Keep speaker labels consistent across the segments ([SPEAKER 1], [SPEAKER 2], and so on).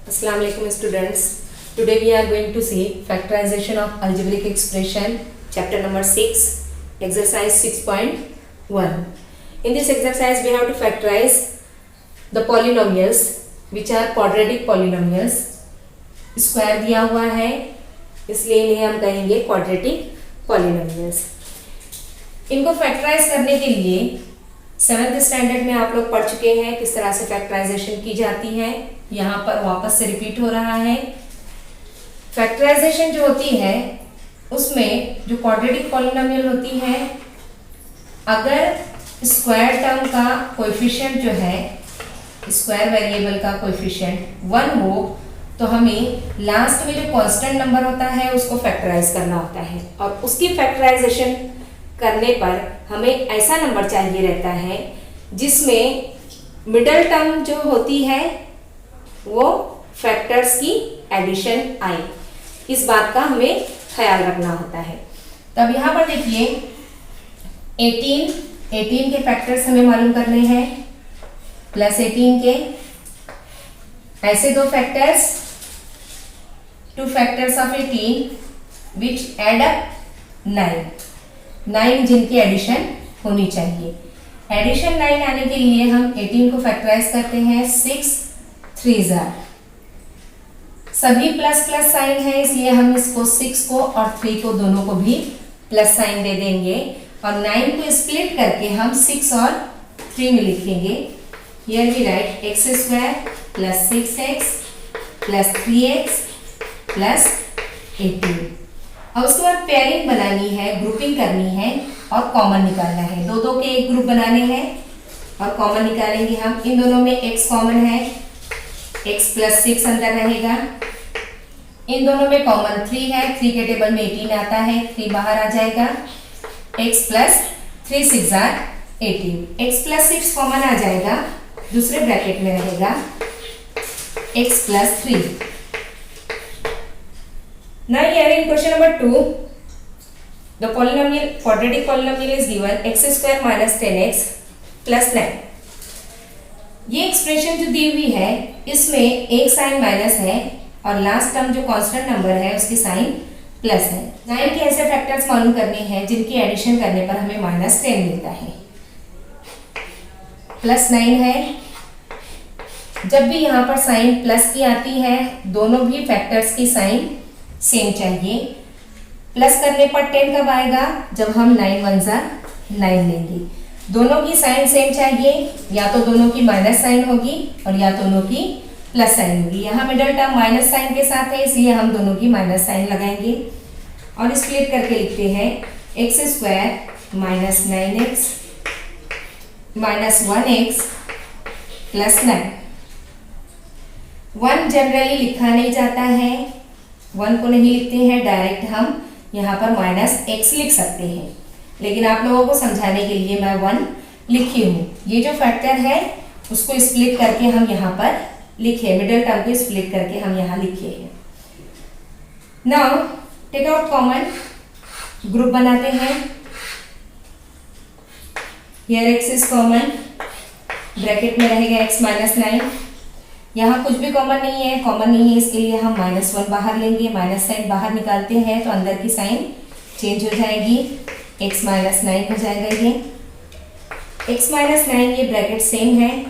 [SPEAKER 1] Assalamu alaikum students. Today we are going to see factorization of algebraic expression, chapter number 6, exercise 6.1. In this exercise we have to factorize the polynomials which are quadratic polynomials. Square दिया हुआ है इसलिए इन्हें हम कहेंगे quadratic polynomials. इनको factorise करने के लिए 7th स्टैंडर्ड में आप लोग पढ़ चुके हैं किस तरह से फैक्टराइजेशन की जाती है. यहाँ पर वापस से रिपीट हो रहा है. फैक्टराइजेशन जो होती है उसमें जो क्वाड्रेटिक पॉलिनोमियल होती है, अगर स्क्वायर टर्म का कोएफिशिएंट जो है, स्क्वायर वेरिएबल का कोएफिशिएंट 1 हो तो हमें लास्ट में जो कांस्टेंट नंबर होता है उसको फैक्टराइज करना होता है और उसकी फैक्टराइजेशन करने पर हमें ऐसा नंबर चाहिए रहता है जिसमें मिडल टर्म जो होती है वो फैक्टर्स की एडिशन आए. इस बात का हमें ख्याल रखना होता है. तब यहाँ पर देखिए 18 के फैक्टर्स हमें मालूम करने हैं, प्लस 18 के ऐसे दो factors, 2 factors of 18 which add up 9 जिनकी एडिशन होनी चाहिए. एडिशन 9 आने के लिए हम 18 को फैक्टराइज करते हैं. 6 3 सभी प्लस प्लस साइन है इसलिए हम इसको 6 को और 3 को दोनों को भी प्लस साइन दे देंगे और 9 को स्प्लिट करके हम 6 और 3 में लिखेंगे. Here we write x square plus 6x plus 3x plus 18. अब उसके बाद पेयरिंग बनानी है, ग्रुपिंग करनी है और कॉमन निकालना है. दो के एक ग्रुप बनाने हैं और कॉमन निकालेंगे हम. इन दोनों में x कॉमन है, x प्लस 6 अंदर रहेगा. इन दोनों में कॉमन 3 है, 3 के टेबल में 18 आता है, 3 बाहर आ जाएगा. x plus 3 6 18. x plus 6 common आ जाएगा, दूसरे ब्रैकेट में रहेगा x plus 3. Now here in question number 2, the quadratic polynomial is given x square minus 10x plus 9. ये एक्सप्रेशन जो दी हुई है इसमें एक साइन माइनस है और लास्ट टर्म जो कांस्टेंट नंबर है उसकी साइन प्लस है. 9 के ऐसे फैक्टर्स मालूम करने हैं जिनकी एडिशन करने पर हमें -10 मिलता है. प्लस 9 है. जब भी यहाँ पर साइन प्लस की आती है दोनों भी फैक्टर्स की साइन सेम चाहिए. प्लस करने पर 10 कब आएगा? जब हम 9 1 9 लेंगे. दोनों की साइन सेम चाहिए, या तो दोनों की माइनस साइन होगी और या दोनों की प्लस साइन होगी. यहाँ मिडल टर्म माइनस साइन के साथ है इसलिए हम दोनों की माइनस साइन लगाएंगे और स्प्लिट करके लिखते हैं x square minus 9x minus 1x plus 9. 1 generally लिखा नहीं जाता है, 1 को नहीं लिखते हैं, डायरेक्ट हम यहाँ पर -x लिख सकते हैं, लेकिन आप लोगों को समझाने के लिए मैं 1 लिखी हूँ. ये जो फैक्टर है उसको स्प्लिट करके हम यहाँ पर लिखे, मिडिल टर्म को स्प्लिट करके हम यहाँ लिखे हैं. Now take out common, group बनाते हैं. Here x is common, bracket में रहेगा x माइनस 9. यहाँ कुछ भी कॉमन नहीं है इसके लिए हम -1 बाहर लेंगे. माइनस साइन बाहर निकालते हैं तो अंदर की साइन चेंज हो जाएगी, x माइनस 9 हो जाएगा. ये x माइनस 9 ये ब्रैकेट सेम है,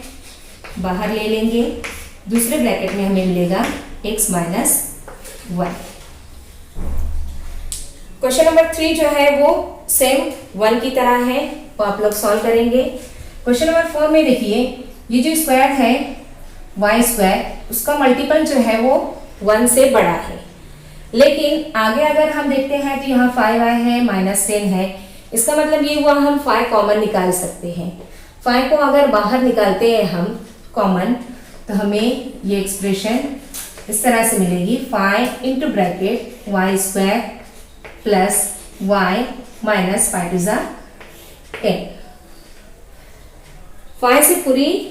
[SPEAKER 1] बाहर ले लेंगे. दूसरे ब्रैकेट में हमें मिलेगा x माइनस 1. क्वेश्चन नंबर 3 जो है वो सेम 1 की तरह है तो आप लोग सॉल्व करेंगे. क्वेश्चन नंबर 4 में देखिए ये जो स्क्वायर है y स्क्वायर उसका मल्टीपल जो है वो 1 से बड़ा है, लेकिन आगे अगर हम देखते हैं तो यहाँ 5y है, -10 है. इसका मतलब ये हुआ हम 5 कॉमन निकाल सकते हैं. 5 को अगर बाहर निकालते हैं हम कॉमन तो हमें ये एक्सप्रेशन इस तरह से मिलेगी 5 into bracket y square plus y minus 5 to 10. 5 से पूरी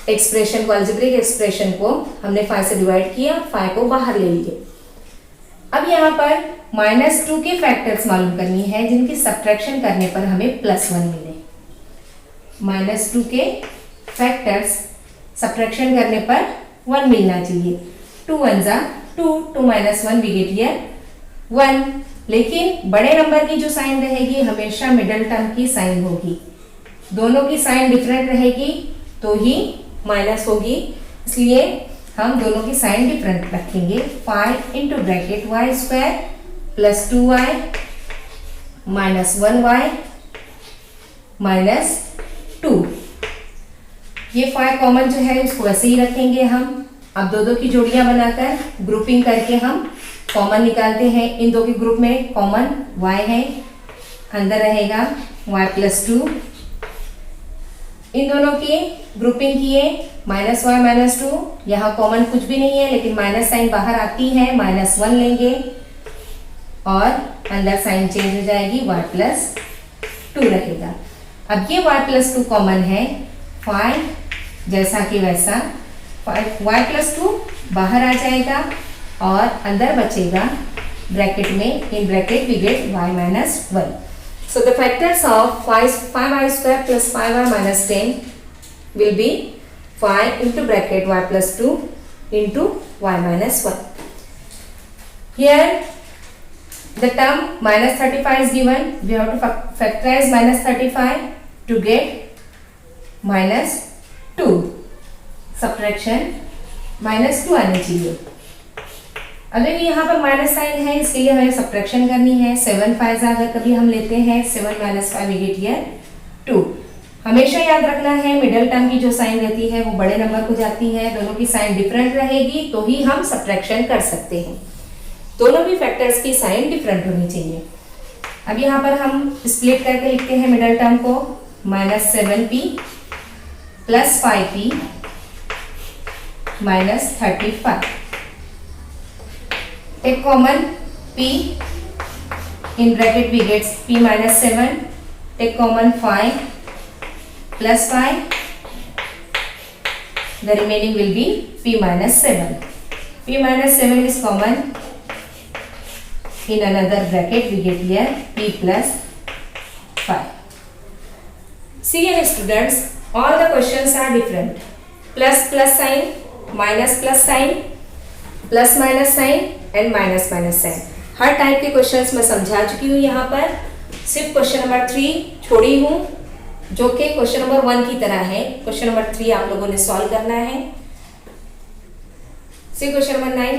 [SPEAKER 1] एक्सप्रेशन को, अलजेब्रिक एक्सप्रेशन को हमने 5 से डिवाइड किया, 5 को बाहर ले लिए. अब यहाँ पर -2 के फैक्टर्स मालूम करनी है जिनकी सब्ट्रैक्शन करने पर हमें +1 मिले. -2 के फैक्टर्स सब्ट्रैक्शन करने पर 1 मिलना चाहिए. 2 1 जा 2, 2 minus 1 we get here 1। लेकिन बड़े नंबर की जो साइन रहेगी हमेशा मिडल टर्म की साइन होगी, दोनों की साइन डिफरेंट रहेगी तो ही माइनस होगी, इसलिए हम दोनों की साइन डिफरेंट रखेंगे। 5 into bracket y square plus 2y minus 1y minus 2। ये 5 कॉमन जो है उसको वैसे ही रखेंगे हम। अब दो की जोड़ियां बनाकर ग्रुपिंग करके हम कॉमन निकालते हैं। इन दो के ग्रुप में कॉमन y है, अंदर रहेगा y प्लस 2। इन दोनों की ग्रुपिंग किए माइनस वाई माइनस 2, यहाँ कॉमन कुछ भी नहीं है लेकिन माइनस साइन बाहर आती है, माइनस 1 लेंगे और अंदर साइन चेंज हो जाएगी, y प्लस 2 रहेगा। अब ये y प्लस 2 कॉमन है, 5 जैसा कि वैसा, y प्लस 2 बाहर आ जाएगा और अंदर बचेगा ब्रैकेट में, in bracket we get y minus 1। So the factors of 5y square plus 5y minus 10 will be 5 into bracket y plus 2 into y minus 1. Here the term minus 35 is given. We have to factorize minus 35 to get minus 2. Subtraction minus 2 आनी चाहिए। अगर यहाँ पर minus sign है इसके लिए हमें subtraction करनी है। 7 5 अगर कभी हम लेते हैं 7 माइनस 5 वी गेट हियर 2। हमेशा याद रखना है मिडिल टर्म की जो साइन रहती है वो बड़े नंबर को जाती है, दोनों की साइन डिफरेंट रहेगी तो ही हम सब्ट्रैक्शन कर सकते हैं। दोनों भी फैक्टर्स की साइन डिफरेंट होनी चाहिए। अब यहाँ पर हम स्प्लिट करके लिखते हैं मिडिल टर्म को, minus 7p plus 5p minus 35। Take common p, in bracket we get p minus 7, take common 5 plus 5, the remaining will be p minus 7. p minus 7 is common, in another bracket we get here p plus 5. See here students, all the questions are different. Plus plus sign, minus plus sign, plus minus sign and minus minus sign, हर type के questions मैं समझा चुकी हूँ। यहाँ पर सिर्फ question number 3 छोड़ी हूँ जो कि क्वेश्चन नंबर 1 की तरह है। क्वेश्चन नंबर 3 आप लोगों ने सॉल्व करना है। सी क्वेश्चन नंबर 9,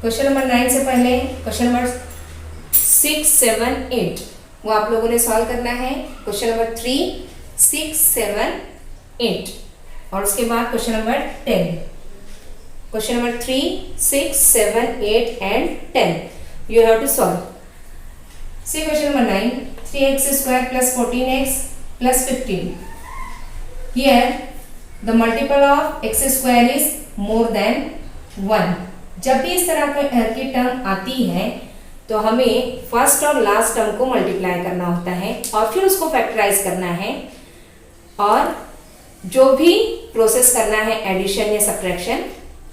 [SPEAKER 1] क्वेश्चन नंबर 9 से पहले क्वेश्चन नंबर 6 7 8 वो आप लोगों ने सॉल्व करना है। क्वेश्चन नंबर 3 6 7 8 और उसके बाद question number 10। Question number 3, 6, 7, 8 and 10. You have to solve. See question number 9. 3x square plus 14x plus 15. Here the multiple of x square is more than 1. जब भी इस तरह की टर्म आती है तो हमें फर्स्ट और लास्ट टर्म को मल्टीप्लाई करना होता है और फिर उसको फैक्टराइज करना है और जो भी प्रोसेस करना है एडिशन या सब्ट्रैक्शन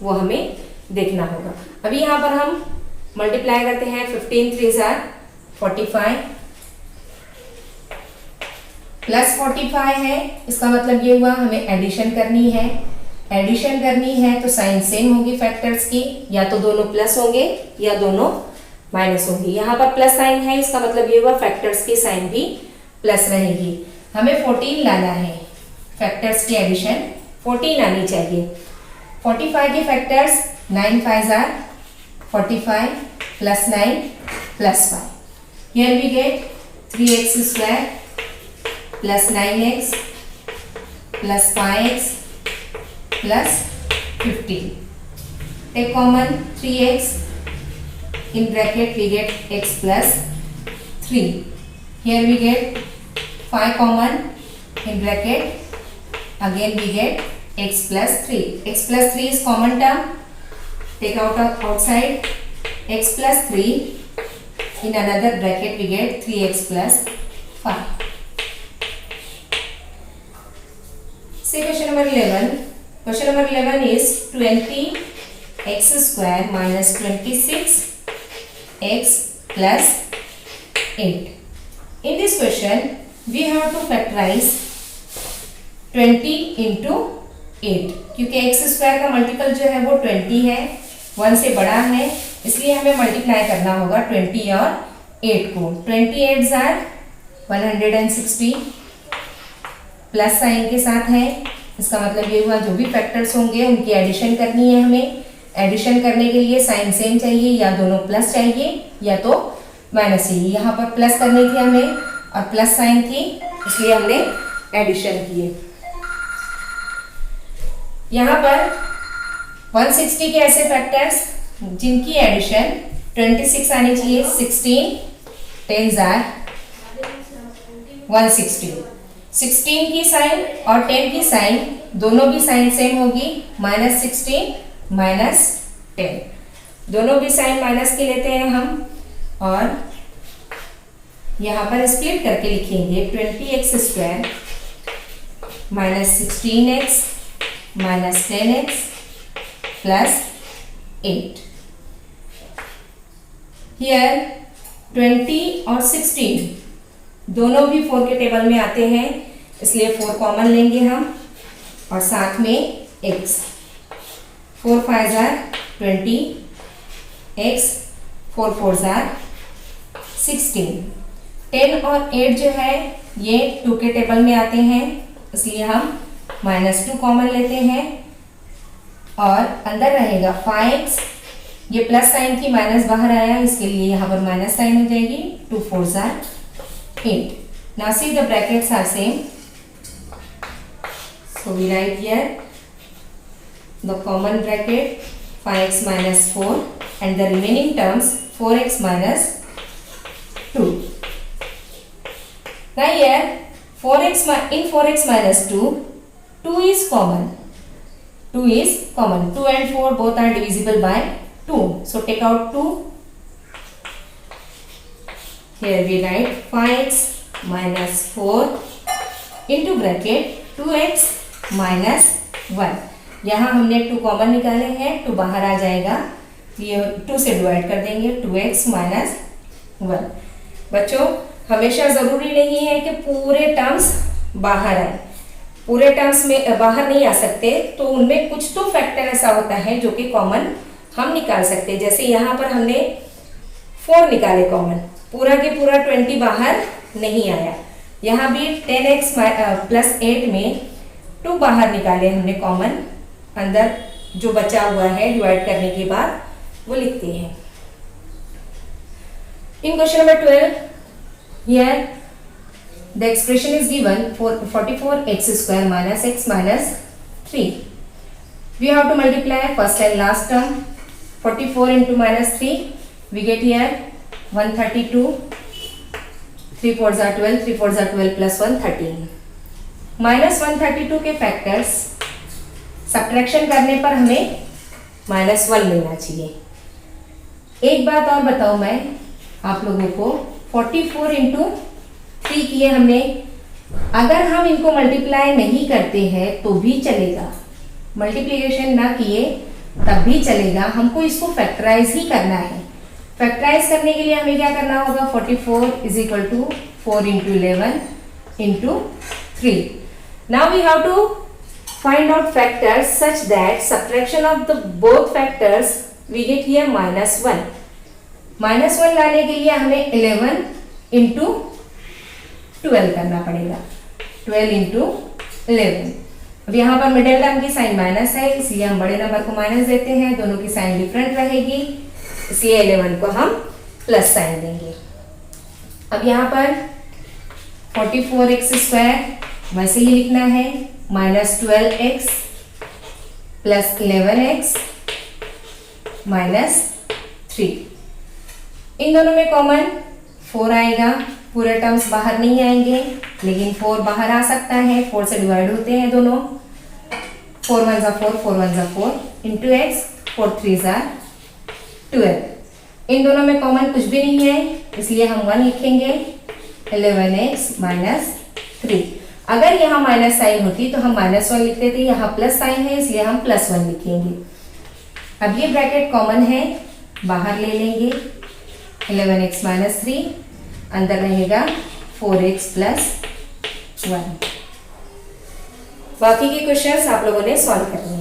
[SPEAKER 1] वो हमें देखना होगा। अभी यहाँ पर हम मल्टीप्लाई करते हैं। 15 3 जार 45 प्लस 45 है, इसका मतलब ये हुआ हमें एडिशन करनी है। एडिशन करनी है तो साइन सेम होगी फैक्टर्स की, या तो दोनों प्लस होंगे या दोनों माइनस होंगी। यहाँ पर प्लस साइन है, इसका मतलब ये हुआ फैक्टर्स की साइन भी प्लस रहेगी। हमें 14 लाना है, फैक्टर्स की एडिशन 14 आनी चाहिए। 45 के factors 9 5 are 45 plus 9 plus 5. Here we get 3x square plus 9x plus 5x plus 15. Take common 3x, in bracket we get x plus 3. Here we get 5 common, in bracket again we get x plus 3. x plus 3 is common term, take out of outside x plus 3, in another bracket we get 3x plus 5. See question number 11. Question number 11 is 20x square minus 26x plus 8. In this question we have to factorize 20 into 8, क्योंकि x square का multiple जो है वो 20 है, 1 से बड़ा है, इसलिए हमें मल्टीप्लाई करना होगा 20 और 8 को। 28 आर 160 प्लस साइन के साथ है, इसका मतलब ये हुआ जो भी फैक्टर्स होंगे उनकी एडिशन करनी है हमें। एडिशन करने के लिए साइन सेम चाहिए, या दोनों प्लस चाहिए या तो माइनस चाहिए। यहाँ पर प्लस करनी थी हमें और प्लस साइन थी, इसलिए हमने एडिशन किए। यहाँ पर 160 के ऐसे फैक्टर्स जिनकी एडिशन 26 आनी चाहिए। 16 10 आर 160। 16 की साइन और 10 की साइन दोनों भी साइन सेम होगी, -16 -10, दोनों भी साइन माइनस के लेते हैं हम, और यहाँ पर स्प्लिट करके लिखेंगे 20x square -16x -10x plus 8। Here 20 और 16 दोनों भी 4 के टेबल में आते हैं, इसलिए 4 कॉमन लेंगे हम और साथ में x। 4 5 are 20, x 4 4 are 16। 10 और 8 जो है ये 2 के टेबल में आते हैं, इसलिए हम -2 कॉमन लेते हैं और अंदर रहेगा 5x। ये प्लस साइन की माइनस बाहर आया, इसके लिए यहाँ पर माइनस साइन हो जाएगी। 2 4 are 8। Now see the brackets are same, so we write here the common bracket 5x minus 4 and the remaining terms 4x minus 2. Now here 4x in 4x minus 2, 2 is common. 2 is common. 2 and 4 both are divisible by 2. So take out 2. Here we write 5x minus 4 into bracket 2x minus 1. यहाँ हमने 2 common निकाले हैं, 2 बाहर आ जाएगा, ये 2 से divide कर देंगे, 2x minus 1। बच्चों हमेशा ज़रूरी नहीं है कि पूरे टर्म्स बाहर आए, पूरे टर्म्स में बाहर नहीं आ सकते, तो उनमें कुछ तो फैक्टर ऐसा होता है जो कि कॉमन हम निकाल सकते हैं। जैसे यहाँ पर हमने 4 निकाले कॉमन, पूरा के पूरा 20 बाहर नहीं आया। यहाँ भी 10x प्लस 8 में 2 बाहर निकाले हमने कॉमन, अंदर जो बचा हुआ है डिवाइड करने के बाद वो लिखते हैं। In question number 12 here the expression is given 44x square minus x minus 3. We have to multiply first and last term. 44 into -3 we get here 132. 3 4s are 12, 3 4s are 12 plus 1 13. -132 के factors subtraction करने पर हमें -1 लेना चाहिए। एक बात और बताऊं मैं आप लोगों को, 44 इंटू 3 किए हमने, अगर हम इनको मल्टीप्लाई नहीं करते हैं तो भी चलेगा, मल्टीप्लिकेशन ना किए तब भी चलेगा, हमको इसको फैक्टराइज ही करना है। फैक्टराइज करने के लिए हमें क्या करना होगा, 44 is equal to 4 into 11 into 3। Now we have to find out factors such that subtraction of the both factors we get here -1. -1 लाने के लिए हमें 11 इंटू 12 करना पड़ेगा, 12 इंटू 11। अब यहाँ पर मिडिल टर्म की साइन माइनस है, इसलिए हम बड़े नंबर को माइनस देते हैं, दोनों की साइन डिफरेंट रहेगी, इसलिए 11 को हम प्लस साइन देंगे। अब यहाँ पर 44x स्क्वायर वैसे ही लिखना है, -12x प्लस 11x माइनस 3। इन दोनों में कॉमन 4 आएगा, पूरे टर्म्स बाहर नहीं आएंगे, लेकिन 4 बाहर आ सकता है, 4 से डिवाइड होते हैं दोनों, 4 1 जा 4, 4 1 जा 4 इंटू x, 4 3 जा 12। इन दोनों में कॉमन कुछ भी नहीं है, इसलिए हम 1 लिखेंगे, 11x माइनस 3। अगर यहाँ माइनस साइन होती तो हम -1 लिखते थे, यहाँ प्लस साइन है इसलिए हम +1 लिखेंगे। अब ये ब्रैकेट कॉमन है, बाहर ले लेंगे, 11x माइनस 3, अंदर रहेगा 4x प्लस 1। बाकी के क्वेश्चंस आप लोगों ने सॉल्व करने हैं।